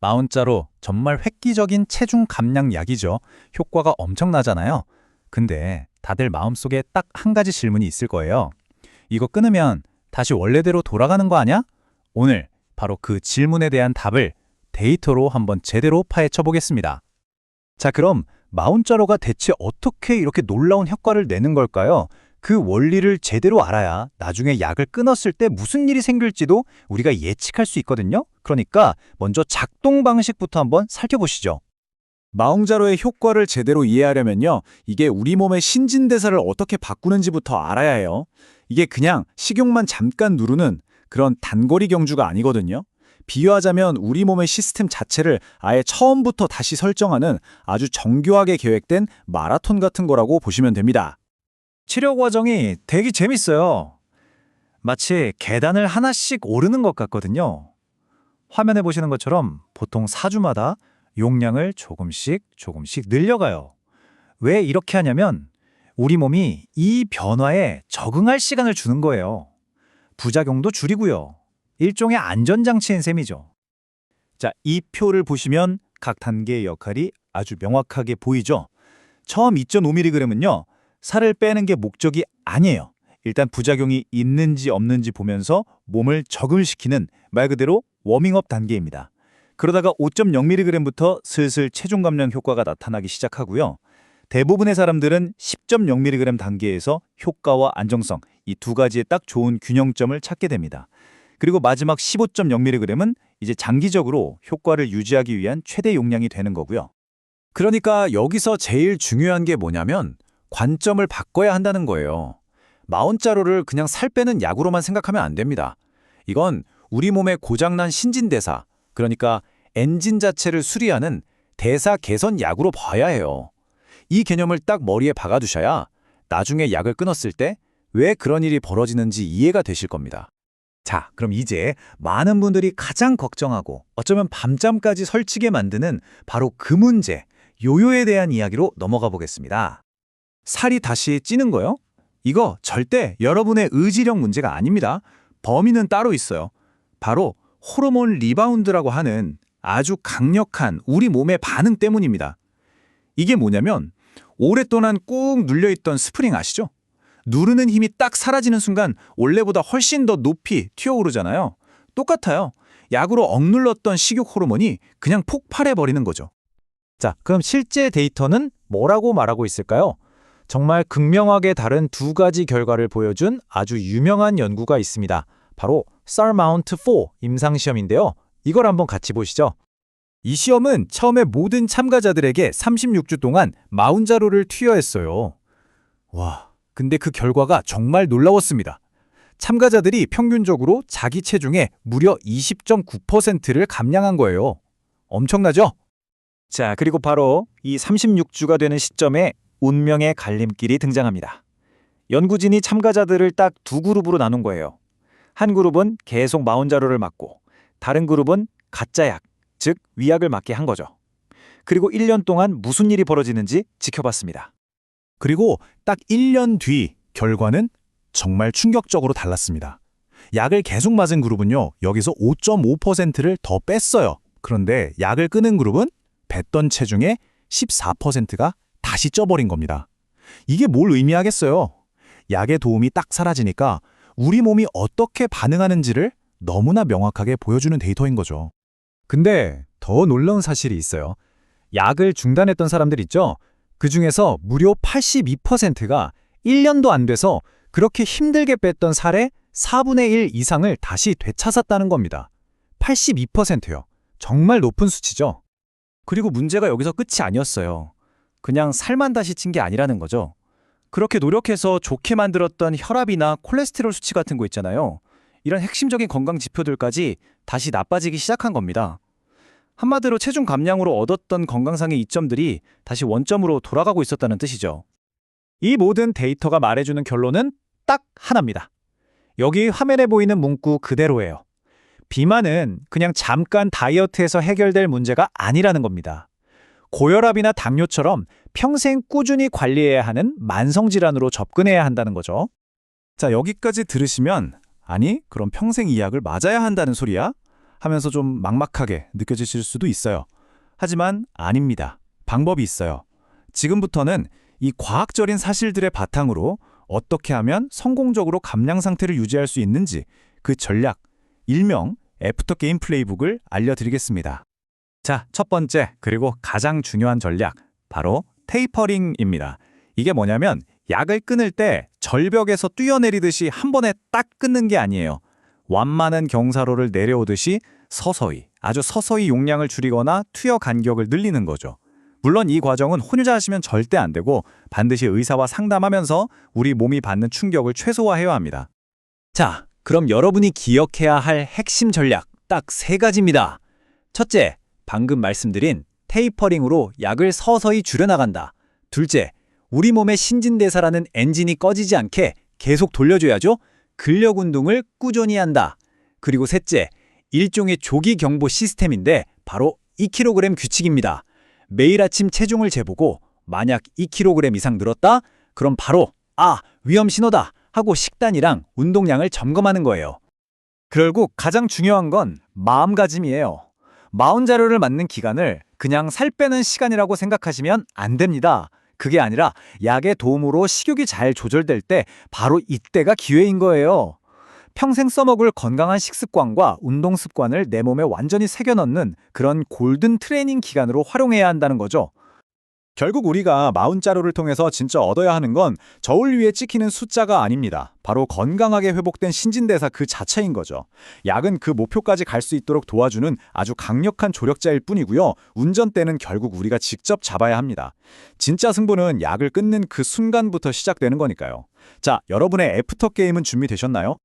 마운자로 정말 획기적인 체중 감량 약이죠. 효과가 엄청나잖아요. 근데 다들 마음속에 딱 한 가지 질문이 있을 거예요. 이거 끊으면 다시 원래대로 돌아가는 거 아니야? 오늘 바로 그 질문에 대한 답을 데이터로 한번 제대로 파헤쳐 보겠습니다. 자, 그럼 마운자로가 대체 어떻게 이렇게 놀라운 효과를 내는 걸까요? 그 원리를 제대로 알아야 나중에 약을 끊었을 때 무슨 일이 생길지도 우리가 예측할 수 있거든요. 그러니까 먼저 작동 방식부터 한번 살펴보시죠. 마운자로의 효과를 제대로 이해하려면요. 이게 우리 몸의 신진대사를 어떻게 바꾸는지부터 알아야 해요. 이게 그냥 식욕만 잠깐 누르는 그런 단거리 경주가 아니거든요. 비유하자면 우리 몸의 시스템 자체를 아예 처음부터 다시 설정하는 아주 정교하게 계획된 마라톤 같은 거라고 보시면 됩니다. 치료 과정이 되게 재밌어요. 마치 계단을 하나씩 오르는 것 같거든요. 화면에 보시는 것처럼 보통 4주마다 용량을 조금씩 늘려가요. 왜 이렇게 하냐면 우리 몸이 이 변화에 적응할 시간을 주는 거예요. 부작용도 줄이고요. 일종의 안전장치인 셈이죠. 자, 이 표를 보시면 각 단계의 역할이 아주 명확하게 보이죠. 처음 2.5mg은요. 살을 빼는 게 목적이 아니에요. 일단 부작용이 있는지 없는지 보면서 몸을 적응시키는 말 그대로 워밍업 단계입니다. 그러다가 5.0mg부터 슬슬 체중 감량 효과가 나타나기 시작하고요. 대부분의 사람들은 10.0mg 단계에서 효과와 안정성, 이 두 가지의 딱 좋은 균형점을 찾게 됩니다. 그리고 마지막 15.0mg은 이제 장기적으로 효과를 유지하기 위한 최대 용량이 되는 거고요. 그러니까 여기서 제일 중요한 게 뭐냐면 관점을 바꿔야 한다는 거예요. 마운자로를 그냥 살 빼는 약으로만 생각하면 안 됩니다. 이건 우리 몸의 고장난 신진대사, 그러니까 엔진 자체를 수리하는 대사 개선 약으로 봐야 해요. 이 개념을 딱 머리에 박아두셔야 나중에 약을 끊었을 때 왜 그런 일이 벌어지는지 이해가 되실 겁니다. 자, 그럼 이제 많은 분들이 가장 걱정하고 어쩌면 밤잠까지 설치게 만드는 바로 그 문제, 요요에 대한 이야기로 넘어가 보겠습니다. 살이 다시 찌는 거요? 이거 절대 여러분의 의지력 문제가 아닙니다. 범인은 따로 있어요. 바로 호르몬 리바운드라고 하는 아주 강력한 우리 몸의 반응 때문입니다. 이게 뭐냐면 오랫동안 꾹 눌려있던 스프링 아시죠? 누르는 힘이 딱 사라지는 순간 원래보다 훨씬 더 높이 튀어오르잖아요. 똑같아요. 약으로 억눌렀던 식욕 호르몬이 그냥 폭발해버리는 거죠. 자, 그럼 실제 데이터는 뭐라고 말하고 있을까요? 정말 극명하게 다른 두 가지 결과를 보여준 아주 유명한 연구가 있습니다. 바로 SURMOUNT-4 임상시험인데요. 이걸 한번 같이 보시죠. 이 시험은 처음에 모든 참가자들에게 36주 동안 마운자로를 투여했어요. 와, 근데 그 결과가 정말 놀라웠습니다. 참가자들이 평균적으로 자기 체중의 무려 20.9%를 감량한 거예요. 엄청나죠? 자, 그리고 바로 이 36주가 되는 시점에 운명의 갈림길이 등장합니다. 연구진이 참가자들을 딱 두 그룹으로 나눈 거예요. 한 그룹은 계속 마운자로를 맞고 다른 그룹은 가짜 약, 즉 위약을 맞게 한 거죠. 그리고 1년 동안 무슨 일이 벌어지는지 지켜봤습니다. 그리고 딱 1년 뒤 결과는 정말 충격적으로 달랐습니다. 약을 계속 맞은 그룹은요, 여기서 5.5%를 더 뺐어요. 그런데 약을 끊은 그룹은 뺐던 체중의 14%가 다시 쪄버린 겁니다. 이게 뭘 의미하겠어요? 약의 도움이 딱 사라지니까 우리 몸이 어떻게 반응하는지를 너무나 명확하게 보여주는 데이터인 거죠. 근데 더 놀라운 사실이 있어요. 약을 중단했던 사람들 있죠? 그 중에서 무려 82%가 1년도 안 돼서 그렇게 힘들게 뺐던 살의 4분의 1 이상을 다시 되찾았다는 겁니다. 82%요. 정말 높은 수치죠. 그리고 문제가 여기서 끝이 아니었어요. 그냥 살만 다시 찐 게 아니라는 거죠. 그렇게 노력해서 좋게 만들었던 혈압이나 콜레스테롤 수치 같은 거 있잖아요. 이런 핵심적인 건강 지표들까지 다시 나빠지기 시작한 겁니다. 한마디로 체중 감량으로 얻었던 건강상의 이점들이 다시 원점으로 돌아가고 있었다는 뜻이죠. 이 모든 데이터가 말해주는 결론은 딱 하나입니다. 여기 화면에 보이는 문구 그대로예요. 비만은 그냥 잠깐 다이어트에서 해결될 문제가 아니라는 겁니다. 고혈압이나 당뇨처럼 평생 꾸준히 관리해야 하는 만성질환으로 접근해야 한다는 거죠. 자, 여기까지 들으시면 아니, 그럼 평생 이 약을 맞아야 한다는 소리야? 하면서 좀 막막하게 느껴지실 수도 있어요. 하지만 아닙니다. 방법이 있어요. 지금부터는 이 과학적인 사실들의 바탕으로 어떻게 하면 성공적으로 감량 상태를 유지할 수 있는지 그 전략, 일명 애프터게임 플레이북을 알려드리겠습니다. 자, 첫 번째, 그리고 가장 중요한 전략, 바로 테이퍼링입니다. 이게 뭐냐면 약을 끊을 때 절벽에서 뛰어내리듯이 한 번에 딱 끊는 게 아니에요. 완만한 경사로를 내려오듯이 서서히, 아주 서서히 용량을 줄이거나 투여 간격을 늘리는 거죠. 물론 이 과정은 혼자 하시면 절대 안 되고 반드시 의사와 상담하면서 우리 몸이 받는 충격을 최소화해야 합니다. 자, 그럼 여러분이 기억해야 할 핵심 전략 딱 3가지입니다. 첫째, 방금 말씀드린 테이퍼링으로 약을 서서히 줄여나간다. 둘째, 우리 몸의 신진대사라는 엔진이 꺼지지 않게 계속 돌려줘야죠. 근력 운동을 꾸준히 한다. 그리고 셋째, 일종의 조기 경보 시스템인데 바로 2kg 규칙입니다. 매일 아침 체중을 재보고 만약 2kg 이상 늘었다? 그럼 바로 위험 신호다 하고 식단이랑 운동량을 점검하는 거예요. 결국 가장 중요한 건 마음가짐이에요. 마운자로를 맞는 기간을 그냥 살 빼는 시간이라고 생각하시면 안 됩니다. 그게 아니라 약의 도움으로 식욕이 잘 조절될 때 바로 이때가 기회인 거예요. 평생 써먹을 건강한 식습관과 운동 습관을 내 몸에 완전히 새겨넣는 그런 골든 트레이닝 기간으로 활용해야 한다는 거죠. 결국 우리가 마운자로를 통해서 진짜 얻어야 하는 건 저울 위에 찍히는 숫자가 아닙니다. 바로 건강하게 회복된 신진대사 그 자체인 거죠. 약은 그 목표까지 갈 수 있도록 도와주는 아주 강력한 조력자일 뿐이고요. 운전대는 결국 우리가 직접 잡아야 합니다. 진짜 승부는 약을 끊는 그 순간부터 시작되는 거니까요. 자, 여러분의 애프터 게임은 준비되셨나요?